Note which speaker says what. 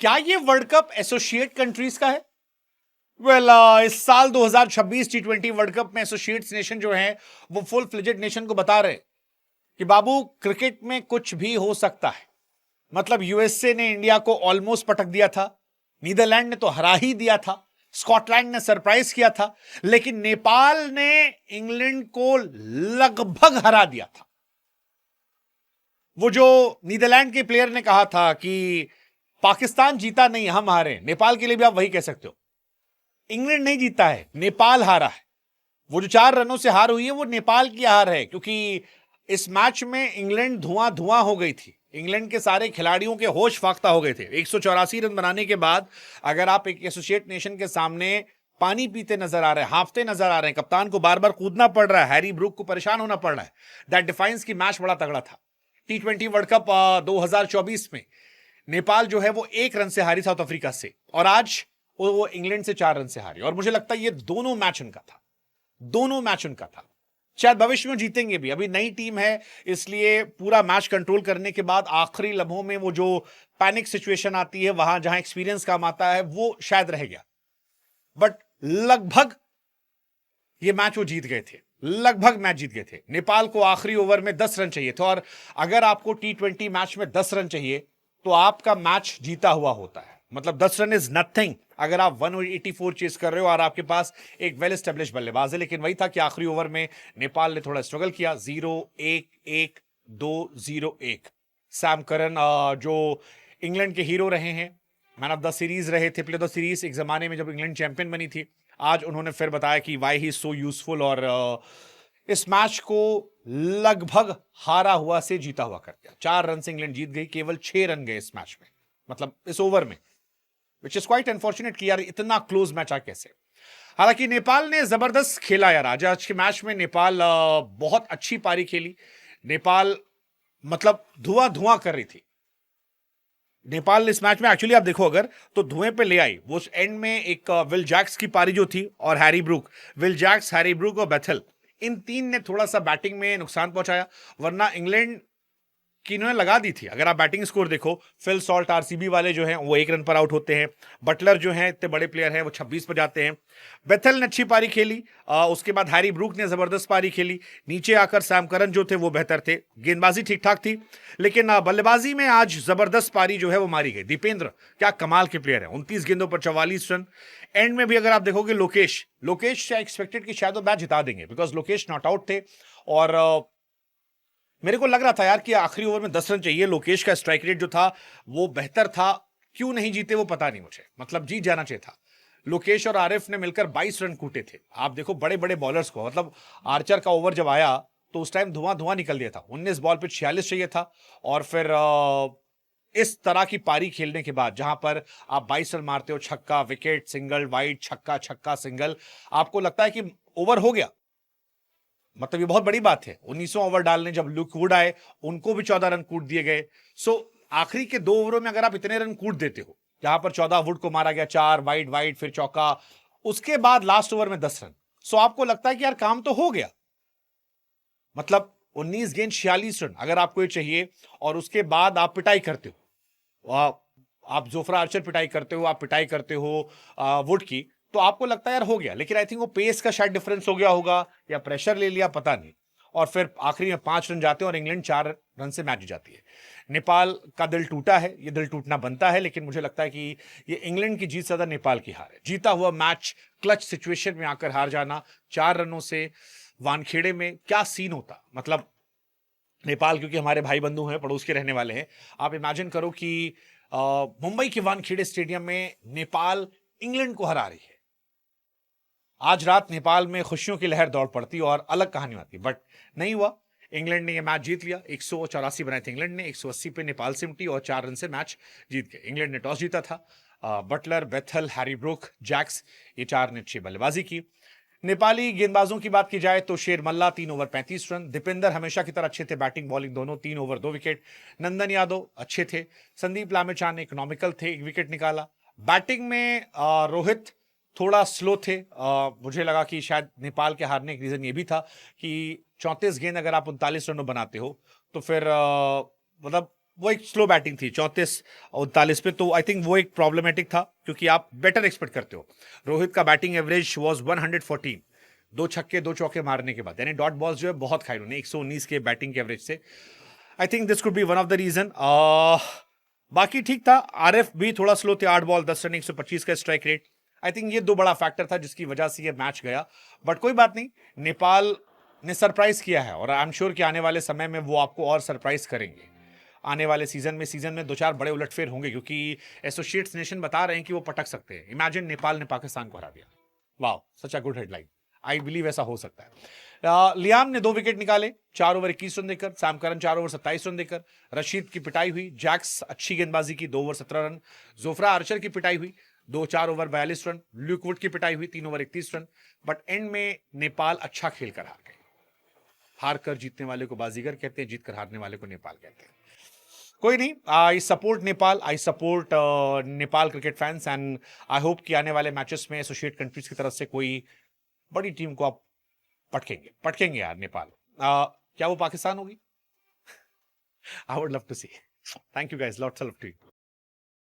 Speaker 1: क्या ये world cup associate countries का है? इस साल 2026 टी20 वर्ल्ड कप में एसोसिएट्स नेशन जो है वो फुल फ्लेजेड नेशन को बता रहे कि बाबू क्रिकेट में कुछ भी हो सकता है। मतलब यूएसए ने इंडिया को ऑलमोस्ट पटक दिया था, नीदरलैंड ने तो हरा ही दिया था, स्कॉटलैंड ने सरप्राइज किया था, लेकिन नेपाल ने इंग्लैंड को लगभग हरा दिया था। वो जो नीदरलैंड के प्लेयर ने कहा था कि पाकिस्तान जीता नहीं, हम हारे, नेपाल के लिए भी आप वही कह सकते हो। इंग्लैंड नहीं जीता है, नेपाल हारा है। वो जो 4 रनों से हार हुई है वो नेपाल की हार है, क्योंकि इस मैच में इंग्लैंड धुआं धुआं हो गई थी। इंग्लैंड के सारे खिलाड़ियों के होश फाख्ता हो गए थे। 184 रन बनाने के बाद अगर आप एक एसोसिएट नेशन के सामने पानी पीते नजर आ रहे हैं, हांफते नजर आ रहे हैं, कप्तान को बार बार कूदना पड़ रहा है, हैरी ब्रूक को परेशान होना पड़ रहा है, दैट डिफाइंस की मैच बड़ा तगड़ा था। टी20 वर्ल्ड कप 2024 में नेपाल जो है वो 1 रन से हारी साउथ अफ्रीका से, और आज वो इंग्लैंड से 4 रन से हारी। और मुझे लगता है ये दोनों मैच उनका था, दोनों मैच उनका था। शायद भविष्य में जीतेंगे भी, अभी नई टीम है, इसलिए पूरा मैच कंट्रोल करने के बाद आखिरी लम्हों में वो जो पैनिक सिचुएशन आती है, वहां जहां एक्सपीरियंस काम आता है, वो शायद रह गया। बट लगभग ये मैच वो जीत गए थे, लगभग मैच जीत गए थे। नेपाल को आखिरी ओवर में 10 रन चाहिए थे, और अगर आपको टी20 मैच में 10 रन चाहिए तो आपका मैच जीता हुआ होता है। मतलब 10 रन इज नथिंग अगर आप 184 चेस कर रहे हो और आपके पास एक वेल एस्टेब्लिश बल्लेबाज है। लेकिन वही था कि आखिरी ओवर में नेपाल ने थोड़ा स्ट्रगल किया। 0-1-1-2-0-1। सैम करन जो इंग्लैंड के हीरो रहे हैं, मैन ऑफ द सीरीज रहे थे, प्लेयर ऑफ द सीरीज एक जमाने में जब इंग्लैंड चैंपियन बनी थी, आज उन्होंने फिर बताया कि वाई ही सो यूजफुल, और इस मैच को लगभग हारा हुआ से जीता हुआ कर दिया। 4 रन से इंग्लैंड जीत गई, केवल 6 रन गए इस मैच में, मतलब इस ओवर में, विच इज क्वाइट अनफॉर्चुनेट कि यार इतना क्लोज मैच आ कैसे। हालांकि नेपाल ने जबरदस्त खेला यार आज के मैच में। नेपाल बहुत अच्छी पारी खेली। नेपाल मतलब धुआं धुआं कर रही थी। नेपाल इस मैच में एक्चुअली आप देखो अगर तो धुएं पे ले आई। वो एंड में एक विल जैक्स की पारी जो थी और Harry Brook, Will Jacks, Harry Brook और बेथल, इन 3 ने थोड़ा सा बैटिंग में नुकसान पहुंचाया, वरना इंग्लैंड कि इन्होंने लगा दी थी। अगर आप बैटिंग स्कोर देखो, फिल सॉल्ट आरसीबी वाले जो हैं वो 1 रन पर आउट होते हैं, बटलर जो हैं इतने बड़े प्लेयर हैं वो 26 पर जाते हैं, बेथल ने अच्छी पारी खेली, उसके बाद हैरी ब्रूक ने जबरदस्त पारी खेली, नीचे आकर सैम करन जो थे वो बेहतर थे, गेंदबाजी ठीक ठाक थी, लेकिन बल्लेबाजी में आज जबरदस्त पारी जो है वो मारी गई। दीपेंद्र क्या कमाल के प्लेयर है, 29 गेंदों पर 44 रन। एंड में भी अगर आप देखोगे लोकेश एक्सपेक्टेड कि शायद वो मैच जिता देंगे, बिकॉज लोकेश नॉट आउट थे, और मेरे को लग रहा था यार कि आखिरी ओवर में 10 रन चाहिए। लोकेश का स्ट्राइक रेट जो था वो बेहतर था, क्यों नहीं जीते वो पता नहीं मुझे, मतलब जीत जाना चाहिए था। लोकेश और आरिफ ने मिलकर 22 रन कूटे थे। आप देखो बड़े बड़े बॉलर्स को, मतलब आर्चर का ओवर जब आया तो उस टाइम धुआं धुआं निकल दिया था। 19 बॉल पे 46 चाहिए था, और फिर इस तरह की पारी खेलने के बाद जहां पर आप 22 रन मारते हो, छक्का विकेट सिंगल वाइड, छक्का छक्का सिंगल, आपको लगता है कि ओवर हो गया, मतलब ये बहुत बड़ी बात है। 1900 ओवर डालने जब लुक वुड आए, उनको भी 14 रन कूट दिए गए। सो आखिरी के 2 ओवरों में अगर आप इतने रन कूट देते हो, जहां पर 14 वुड को मारा गया, 4 वाइड वाइड फिर चौका, उसके बाद लास्ट ओवर में 10 रन, सो आपको लगता है कि यार काम तो हो गया। मतलब 19 गेंद 46 रन अगर आपको ये चाहिए, और उसके बाद आप पिटाई करते हो, आप जोफ्रा आर्चर पिटाई करते हो, आप पिटाई करते हो वुड की, तो आपको लगता है यार हो गया। लेकिन आई थिंक वो पेस का शायद डिफरेंस हो गया होगा, या प्रेशर ले लिया, पता नहीं, और फिर आखिरी में 5 रन जाते हैं और इंग्लैंड 4 रन से मैच जाती है। नेपाल का दिल टूटा है, ये दिल टूटना बनता है, लेकिन मुझे लगता है कि ये इंग्लैंड की जीत ज्यादा नेपाल की हार है। जीता हुआ मैच क्लच सिचुएशन में आकर हार जाना 4 रनों से, वानखेड़े में क्या सीन होता। मतलब नेपाल क्योंकि हमारे भाई बंधु हैं, पड़ोस के रहने वाले हैं, आप इमेजिन करो कि मुंबई के वानखेड़े स्टेडियम में नेपाल इंग्लैंड को हरा रही है। आज रात नेपाल में खुशियों की लहर दौड़ पड़ती और अलग कहानी आती, बट नहीं हुआ। इंग्लैंड ने यह मैच जीत लिया। 184 बनाए थे इंग्लैंड ने, 180 पे नेपाल सिमटी और 4 रन से मैच जीत गए। इंग्लैंड ने टॉस जीता था। बटलर, बेथल, हैरी ब्रूक, जैक्स, ये 4 ने अच्छी बल्लेबाजी की। नेपाली गेंदबाजों की बात की जाए तो शेर मल्ला 3 ओवर 35 रन, दीपेंद्र हमेशा की तरह अच्छे थे, बैटिंग बॉलिंग दोनों, 3 ओवर 2 विकेट। नंदन यादव अच्छे थे, संदीप लामेचान इकोनॉमिकल थे, 1 विकेट निकाला। बैटिंग में रोहित थोड़ा स्लो थे। मुझे लगा कि शायद नेपाल के हारने का रीजन ये भी था कि 34 गेंद अगर आप 39 रनों बनाते हो तो फिर मतलब वो एक स्लो बैटिंग थी 34-39 पे, तो आई थिंक वो एक प्रॉब्लमेटिक था, क्योंकि आप बेटर एक्सपेक्ट करते हो। रोहित का बैटिंग एवरेज वाज 114, 2 छक्के 2 चौके मारने के बाद, यानी डॉट बॉल्स जो है बहुत खाई उन्होंने 119 के बैटिंग के एवरेज से। I think this could be one of the reason. बाकी ठीक था, आरएफ भी थोड़ा स्लो थे, 8 बॉल 10 रन 125 का स्ट्राइक रेट। आई थिंक ये दो बड़ा फैक्टर था जिसकी वजह से ये मैच गया, बट कोई बात नहीं, नेपाल ने सरप्राइज किया है और आई एम श्योर कि आने वाले समय में वो आपको और सरप्राइज करेंगे। आने वाले सीजन में 2-4 बड़े उलटफेर होंगे, क्योंकि एसोसिएट्स नेशन बता रहे हैं कि वो पटक सकते हैं। इमेजिन नेपाल ने पाकिस्तान को हरा दिया, वाह, such a good headline. I believe ऐसा हो सकता है। लियाम ने 2 विकेट निकाले, 4 ओवर 21 रन देकर। सैम करन 4 ओवर 27 रन देकर। रशीद की पिटाई हुई। जैक्स अच्छी गेंदबाजी की, 2 ओवर 17 रन। जोफ्रा आर्चर की पिटाई हुई, 4 ओवर 42 रन। ल्यूकवुड की पिटाई हुई, 3 ओवर 31 रन। बट एंड में नेपाल अच्छा खेल कर हार गए। हार कर जीतने वाले को बाजीगर कहते हैं, जीत कर हारने वाले को नेपाल कहते हैं। कोई नहीं, I support Nepal, I support Nepal cricket fans, and I hope कि आने वाले मैचेस में एसोसिएट कंट्रीज की तरफ से कोई बड़ी टीम को आप पटकेंगे पटकेंगे यार नेपाल। क्या वो पाकिस्तान होगी? I would love to see. Thank you guys, lots of love to you.